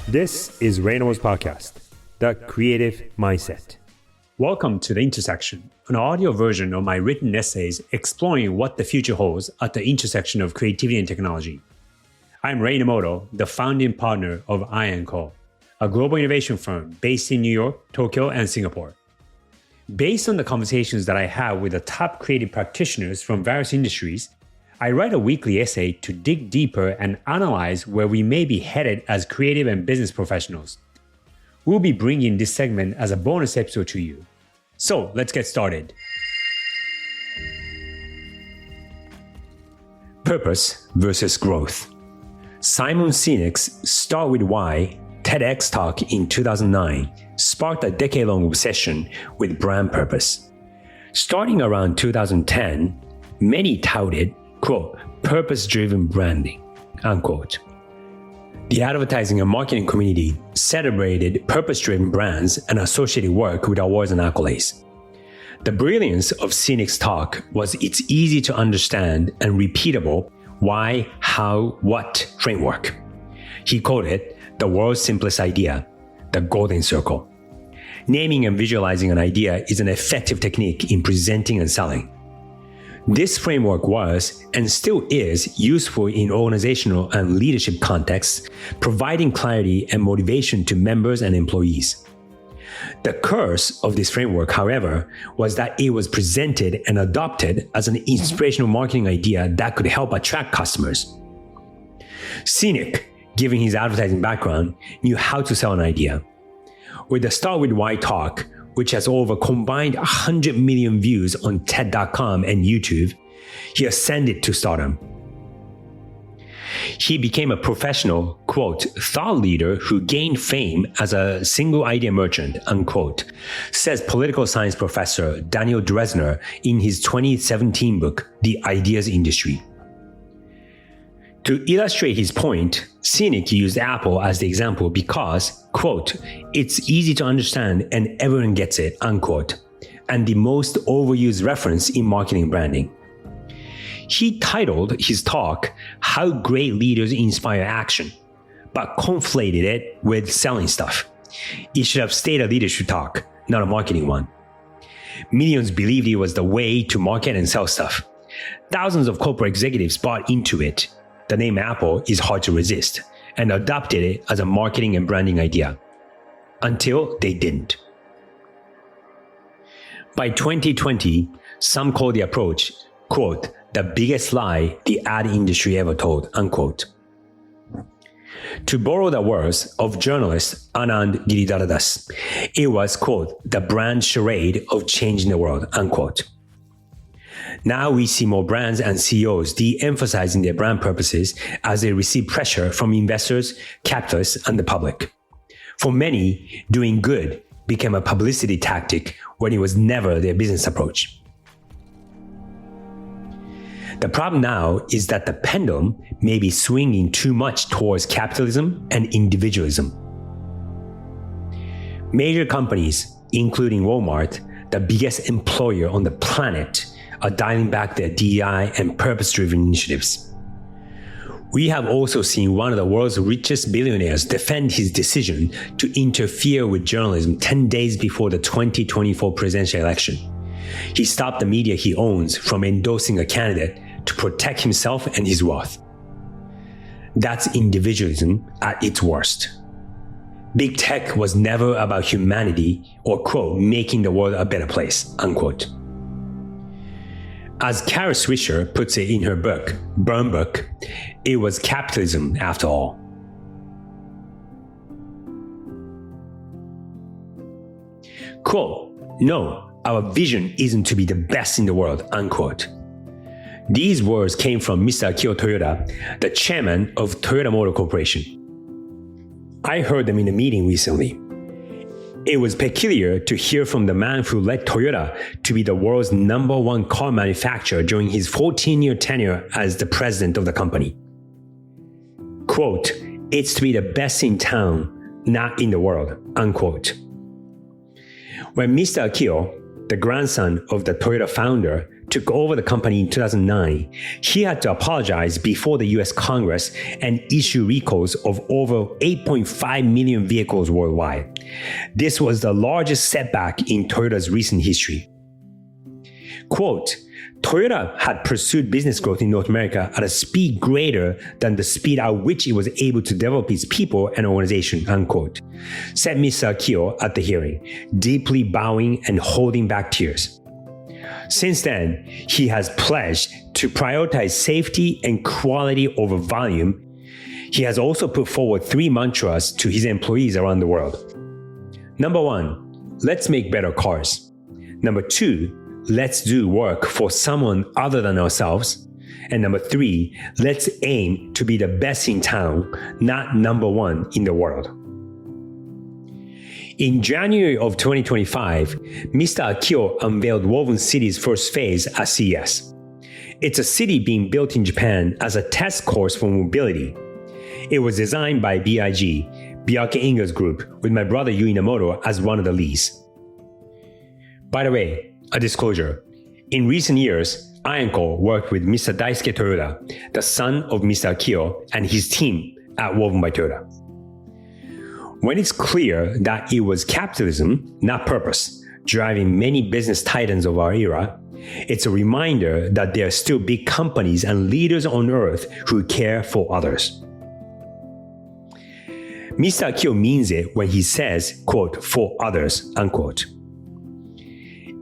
This is Rei Inamoto's podcast, The Creative Mindset. Welcome to The Intersection, an audio version of my written essays exploring what the future holds at the intersection of creativity and technology. I'm Rei Inamoto, the founding partner of I&Co, a global innovation firm based in New York, Tokyo, and Singapore. Based on the conversations that I have with the top creative practitioners from various industries, I write a weekly essay to dig deeper and analyze where we may be headed as creative and business professionals. We'll be bringing this segment as a bonus episode to you. So let's get started. Purpose versus growth. Simon Sinek's Start With Why TEDx talk in 2009 sparked a decade-long obsession with brand purpose. Starting around 2010, many touted, quote, purpose-driven branding, unquote. The advertising and marketing community celebrated purpose-driven brands and associated work with awards and accolades. The brilliance of Sinek's talk was its easy to understand and repeatable why, how, what framework. He called it the world's simplest idea, the golden circle. Naming and visualizing an idea is an effective technique in presenting and selling. This framework was, and still is, useful in organizational and leadership contexts, providing clarity and motivation to members and employees. The curse of this framework, however, was that it was presented and adopted as an inspirational marketing idea that could help attract customers. Sinek, given his advertising background, knew how to sell an idea. With the Start With Why talk, which has over combined 100 million views on TED.com and YouTube, he ascended to stardom. He became a professional, quote, thought leader who gained fame as a single idea merchant, unquote, says political science professor Daniel Dresner in his 2017 book, The Ideas Industry. To illustrate his point, Sinek used Apple as the example because, quote, it's easy to understand and everyone gets it, unquote, and the most overused reference in marketing branding. He titled his talk, How Great Leaders Inspire Action, but conflated it with selling stuff. It should have stayed a leadership talk, not a marketing one. Millions believed it was the way to market and sell stuff. Thousands of corporate executives bought into it. The name Apple is hard to resist, and adopted it as a marketing and branding idea. Until they didn't. By 2020, some call the approach, quote, the biggest lie the ad industry ever told, unquote. To borrow the words of journalist Anand Giridharadas, it was, quote, the brand charade of changing the world, unquote. Now we see more brands and CEOs de-emphasizing their brand purposes as they receive pressure from investors, capitalists, and the public. For many, doing good became a publicity tactic when it was never their business approach. The problem now is that the pendulum may be swinging too much towards capitalism and individualism. Major companies, including Walmart, the biggest employer on the planet, are dialing back their DEI and purpose-driven initiatives. We have also seen one of the world's richest billionaires defend his decision to interfere with journalism 10 days before the 2024 presidential election. He stopped the media he owns from endorsing a candidate to protect himself and his wealth. That's individualism at its worst. Big tech was never about humanity or, quote, making the world a better place, unquote. As Kara Swisher puts it in her book, Burn Book, it was capitalism after all. Quote, no, our vision isn't to be the best in the world, unquote. These words came from Mr. Akio Toyoda, the chairman of Toyota Motor Corporation. I heard them in a meeting recently. It was peculiar to hear from the man who led Toyota to be the world's #1 car manufacturer during his 14-year tenure as the president of the company. Quote, it's to be the best in town, not in the world, unquote. When Mr. Akio, the grandson of the Toyota founder, took over the company in 2009, he had to apologize before the US Congress and issue recalls of over 8.5 million vehicles worldwide. This was the largest setback in Toyota's recent history. Quote, Toyota had pursued business growth in North America at a speed greater than the speed at which it was able to develop its people and organization, unquote, said Mr. Akio at the hearing, deeply bowing and holding back tears. Since then, he has pledged to prioritize safety and quality over volume. He has also put forward 3 mantras to his employees around the world. Number 1, let's make better cars. Number 2, let's do work for someone other than ourselves. And number 3, let's aim to be the best in town, not number 1 in the world. In January of 2025, Mr. Akio unveiled Woven City's first phase at CES. It's a city being built in Japan as a test course for mobility. It was designed by BIG, Bjarke Ingels Group, with my brother Rei Inamoto as one of the leads. By the way, a disclosure. In recent years, Ironco worked with Mr. Daisuke Toyoda, the son of Mr. Akio, and his team at Woven by Toyota. When it's clear that it was capitalism, not purpose, driving many business titans of our era, it's a reminder that there are still big companies and leaders on earth who care for others. Mr. Akio means it when he says, quote, for others, unquote.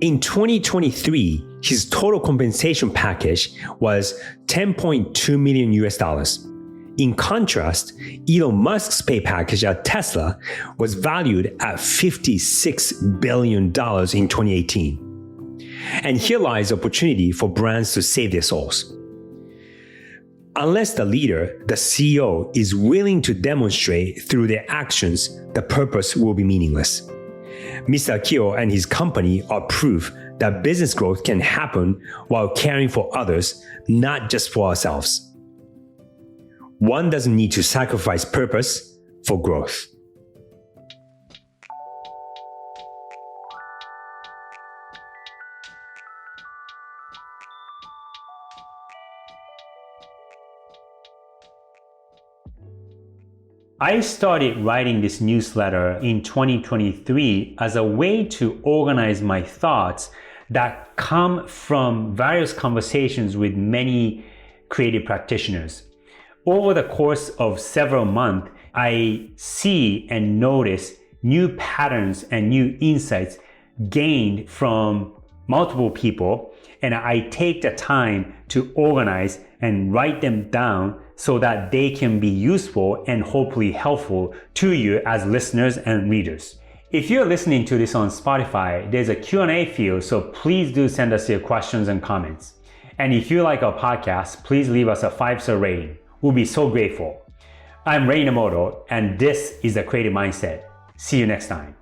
In 2023, his total compensation package was $10.2 million US. In contrast, Elon Musk's pay package at Tesla was valued at $56 billion in 2018. And here lies opportunity for brands to save their souls. Unless the leader, the CEO, is willing to demonstrate through their actions, the purpose will be meaningless. Mr. Akio and his company are proof that business growth can happen while caring for others, not just for ourselves. One doesn't need to sacrifice purpose for growth. I started writing this newsletter in 2023 as a way to organize my thoughts that come from various conversations with many creative practitioners. Over the course of several months, I see and notice new patterns and new insights gained from multiple people, and I take the time to organize and write them down so that they can be useful and hopefully helpful to you as listeners and readers. If you're listening to this on Spotify, there's a Q&A field, so please do send us your questions and comments. And if you like our podcast, please leave us a 5-star rating. We'll be so grateful. I'm Rei Inamoto, and this is The Creative Mindset. See you next time.